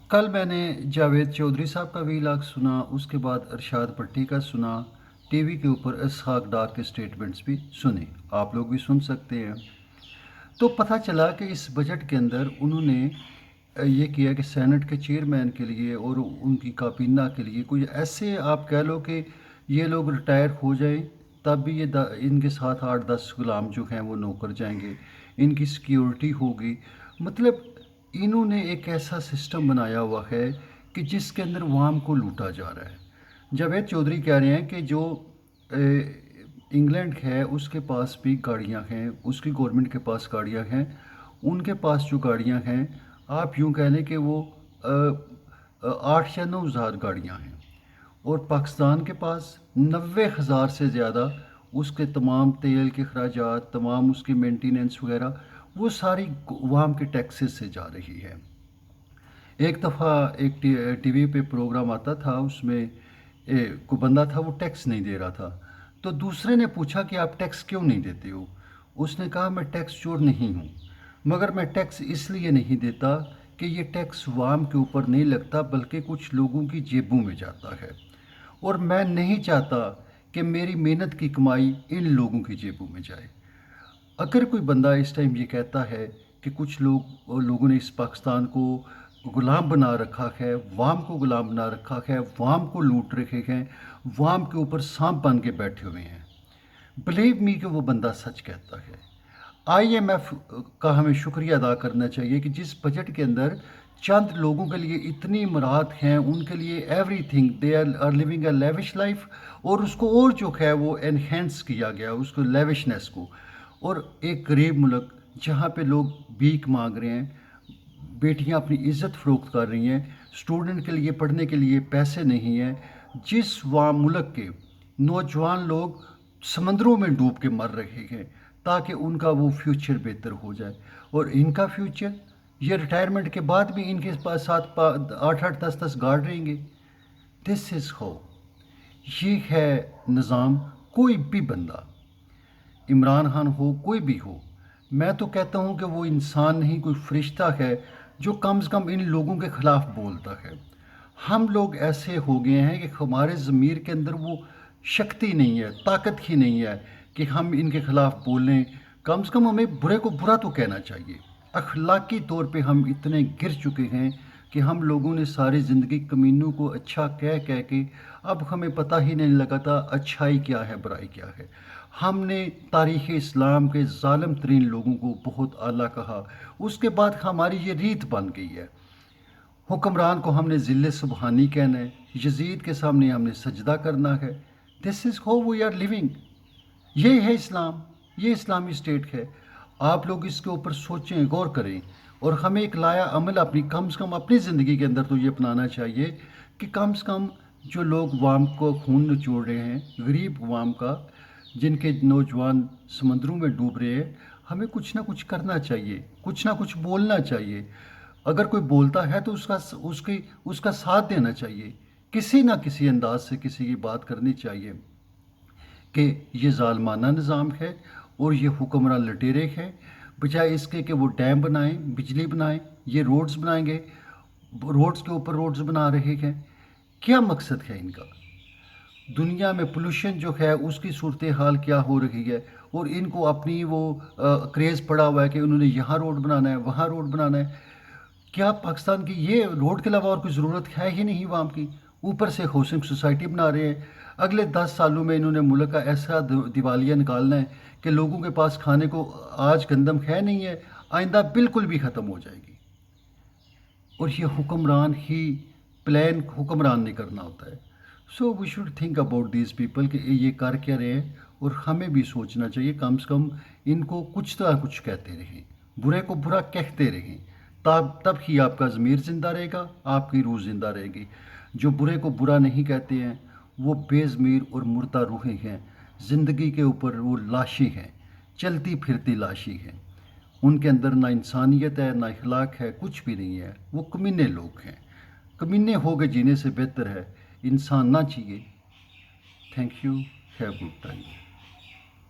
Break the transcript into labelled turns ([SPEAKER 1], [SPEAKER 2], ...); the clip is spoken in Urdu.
[SPEAKER 1] کل میں نے جاوید چودھری صاحب کا ویلاگ سنا، اس کے بعد ارشاد پٹی کا سنا، ٹی وی کے اوپر اسحاق ڈار کے سٹیٹمنٹس بھی سنے، آپ لوگ بھی سن سکتے ہیں۔ تو پتہ چلا کہ اس بجٹ کے اندر انہوں نے یہ کیا کہ سینٹ کے چیئرمین کے لیے اور ان کی کابینہ کے لیے کوئی ایسے آپ کہہ لو کہ یہ لوگ ریٹائر ہو جائیں تب بھی یہ ان کے ساتھ 8-10 غلام جو ہیں وہ نوکر جائیں گے، ان کی سیکیورٹی ہوگی۔ مطلب انہوں نے ایک ایسا سسٹم بنایا ہوا ہے کہ جس کے اندر عوام کو لوٹا جا رہا ہے۔ جاوید چودھری کہہ رہے ہیں کہ جو انگلینڈ ہے اس کے پاس بھی گاڑیاں ہیں، اس کی گورنمنٹ کے پاس گاڑیاں ہیں، ان کے پاس جو گاڑیاں ہیں آپ یوں کہہ لیں کہ وہ 8 یا 9 ہزار گاڑیاں ہیں، اور پاکستان کے پاس 90,000 سے زیادہ اس کے تمام تیل کے اخراجات، تمام اس کی مینٹیننس وغیرہ وہ ساری عوام کے ٹیکسز سے جا رہی ہے۔ ایک دفعہ ایک ٹی وی پہ پروگرام آتا تھا، اس میں کوئی بندہ تھا وہ ٹیکس نہیں دے رہا تھا، تو دوسرے نے پوچھا کہ آپ ٹیکس کیوں نہیں دیتے ہو؟ اس نے کہا میں ٹیکس چور نہیں ہوں، مگر میں ٹیکس اس لیے نہیں دیتا کہ یہ ٹیکس عوام کے اوپر نہیں لگتا بلکہ کچھ لوگوں کی جیبوں میں جاتا ہے، اور میں نہیں چاہتا کہ میری محنت کی کمائی ان لوگوں کی جیبوں میں جائے۔ اگر کوئی بندہ اس ٹائم یہ کہتا ہے کہ کچھ لوگوں نے اس پاکستان کو غلام بنا رکھا ہے، عوام کو غلام بنا رکھا ہے، عوام کو لوٹ رکھے ہیں، عوام کے اوپر سانپ بن کے بیٹھے ہوئے ہیں، بلیو می کہ وہ بندہ سچ کہتا ہے۔ آئی ایم ایف کا ہمیں شکریہ ادا کرنا چاہیے کہ جس بجٹ کے اندر چند لوگوں کے لیے اتنی امرات ہیں، ان کے لیے everything, they are living a lavish life, اور اس کو اور جو ہے وہ انہینس کیا گیا اس کو لیوشنس کو۔ اور ایک غریب ملک جہاں پہ لوگ بھیک مانگ رہے ہیں، بیٹیاں اپنی عزت فروخت کر رہی ہیں، اسٹوڈنٹ کے لیے پڑھنے کے لیے پیسے نہیں ہیں، جس ملک کے نوجوان لوگ سمندروں میں ڈوب کے مر رہے ہیں تاکہ ان کا وہ فیوچر بہتر ہو جائے، اور ان کا فیوچر یہ ریٹائرمنٹ کے بعد بھی ان کے ساتھ 8-8 10-10 گارڈ رہیں گے۔ دس از ہو، یہ ہے نظام۔ کوئی بھی بندہ، عمران خان ہو کوئی بھی ہو، میں تو کہتا ہوں کہ وہ انسان نہیں کوئی فرشتہ ہے جو کم از کم ان لوگوں کے خلاف بولتا ہے۔ ہم لوگ ایسے ہو گئے ہیں کہ ہمارے ضمیر کے اندر وہ شکتی نہیں ہے، طاقت ہی نہیں ہے کہ ہم ان کے خلاف بولیں۔ کم از کم ہمیں برے کو برا تو کہنا چاہیے۔ اخلاقی طور پہ ہم اتنے گر چکے ہیں کہ ہم لوگوں نے ساری زندگی کمینوں کو اچھا کہہ کے اب ہمیں پتہ ہی نہیں لگتا اچھائی کیا ہے، برائی کیا ہے۔ ہم نے تاریخ اسلام کے ظالم ترین لوگوں کو بہت اعلیٰ کہا، اس کے بعد ہماری یہ ریت بن گئی ہے۔ حکمران کو ہم نے ذل سبحانی کہنا ہے، یزید کے سامنے ہم نے سجدہ کرنا ہے۔ This is how we are living. یہ ہے اسلام، یہ اسلامی اسٹیٹ ہے۔ آپ لوگ اس کے اوپر سوچیں، غور کریں، اور ہمیں ایک لایا عمل اپنی کم سے کم اپنی زندگی کے اندر تو یہ اپنانا چاہیے کہ کم سے کم جو لوگ عوام کو خون نچوڑ رہے ہیں، غریب عوام کا، جن کے نوجوان سمندروں میں ڈوب رہے ہیں، ہمیں کچھ نہ کچھ کرنا چاہیے، کچھ نہ کچھ بولنا چاہیے۔ اگر کوئی بولتا ہے تو اس کا ساتھ دینا چاہیے، کسی نہ کسی انداز سے کسی کی بات کرنی چاہیے کہ یہ ظالمانہ نظام ہے اور یہ حکمران لٹیرے ہیں، بجائے اس کے کہ وہ ڈیم بنائیں، بجلی بنائیں، یہ روڈز بنائیں گے، روڈز کے اوپر روڈز بنا رہے ہیں۔ کیا مقصد ہے ان کا؟ دنیا میں پولوشن جو ہے اس کی صورتحال کیا ہو رہی ہے، اور ان کو اپنی وہ کریز پڑا ہوا ہے کہ انہوں نے یہاں روڈ بنانا ہے، وہاں روڈ بنانا ہے۔ کیا پاکستان کی یہ روڈ کے علاوہ اور کوئی ضرورت ہے ہی نہیں عوام کی؟ اوپر سے ہاؤسنگ سوسائٹی بنا رہے ہیں۔ اگلے 10 سالوں میں انہوں نے ملک کا ایسا دیوالیہ نکالنا ہے کہ لوگوں کے پاس کھانے کو آج گندم ہے نہیں ہے، آئندہ بالکل بھی ختم ہو جائے گی۔ اور یہ حکمران ہی پلان حکمران نے کرنا ہوتا ہے۔ So we should think about these people کہ یہ کر کیا رہے ہیں، اور ہمیں بھی سوچنا چاہیے کم سے کم ان کو کچھ نہ کچھ کہتے رہیں، برے کو برا کہتے رہیں، تب ہی آپ کا ضمیر زندہ رہے گا، آپ کی روح زندہ رہے گی۔ جو برے کو برا نہیں کہتے ہیں وہ بے ضمیر اور مردہ روحیں ہیں، زندگی کے اوپر وہ لاشیں ہیں، چلتی پھرتی لاشیں ہیں، ان کے اندر نہ انسانیت ہے، نہ اخلاق ہے، کچھ بھی نہیں ہے، وہ کمینے لوگ ہیں۔ کمینے ہو کے جینے سے بہتر ہے انسان نہ جیے۔ Thank you, have good time.